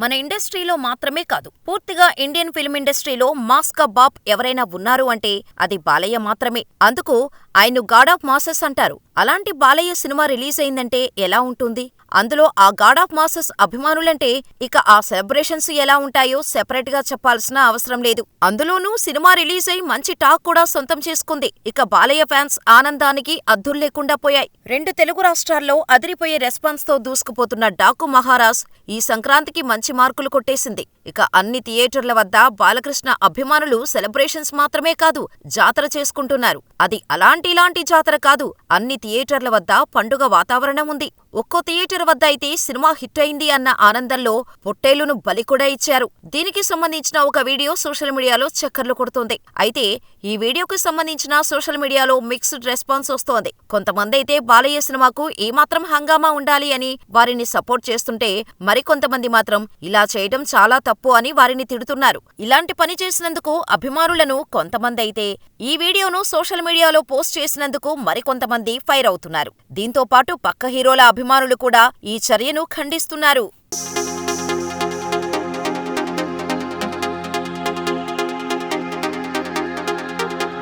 మన ఇండస్ట్రీలో మాత్రమే కాదు, పూర్తిగా ఇండియన్ ఫిల్మ్ ఇండస్ట్రీలో మాస్ కా బాప్ ఎవరైనా ఉన్నారు అంటే అది బాలయ్య మాత్రమే. అందుకు ఆయన్ను గాడ్ ఆఫ్ మాసెస్ అంటారు. అలాంటి బాలయ్య సినిమా రిలీజ్ అయిందంటే ఎలా ఉంటుంది? అందులో ఆ గాడ్ ఆఫ్ మాసెస్ అభిమానులంటే ఇక ఆ సెలబ్రేషన్స్ ఎలా ఉంటాయో సెపరేట్ గా చెప్పాల్సిన అవసరం లేదు. అందులోనూ సినిమా రిలీజ్ అయి మంచి టాక్ కూడా సొంతం చేసుకుంది. ఇక బాలయ్య ఫ్యాన్స్ ఆనందానికి అద్దుల్లేకుండా పోయాయి. 2 తెలుగు రాష్ట్రాల్లో అదిరిపోయే రెస్పాన్స్ తో దూసుకుపోతున్న డాకు మహారాజ్ ఈ సంక్రాంతికి మంచి మార్కులు కొట్టేసింది. ఇక అన్ని థియేటర్ల వద్ద బాలకృష్ణ అభిమానులు సెలబ్రేషన్స్ మాత్రమే కాదు, జాతర చేసుకుంటున్నారు. అది ఇలాంటి జాతర కాదు, అన్ని థియేటర్ల వద్ద పండుగ వాతావరణం ఉంది. ఒక్కో థియేటర్ వద్ద అయితే సినిమా హిట్ అయింది అన్న ఆనందంలో పొట్టేలును బలి కూడా ఇచ్చారు. దీనికి సంబంధించిన ఒక వీడియో సోషల్ మీడియాలో చక్కర్లు కొడుతోంది. అయితే ఈ వీడియోకి సంబంధించిన సోషల్ మీడియాలో మిక్స్డ్ రెస్పాన్స్ వస్తోంది. కొంతమందైతే బాలయ్య సినిమాకు ఏమాత్రం హంగామా ఉండాలి అని వారిని సపోర్ట్ చేస్తుంటే, మరికొంతమంది మాత్రం ఇలా చేయడం చాలా తప్పు అని వారిని తిడుతున్నారు. ఇలాంటి పని చేసినందుకు అభిమానులను కొంతమందైతే, ఈ వీడియోను సోషల్ మీడియాలో పోస్ట్ చేసినందుకు మరికొంతమంది ఫైర్ అవుతున్నారు. దీంతో పాటు పక్క హీరోల అభిమానులు కూడా ఈ చర్యను ఖండిస్తున్నారు.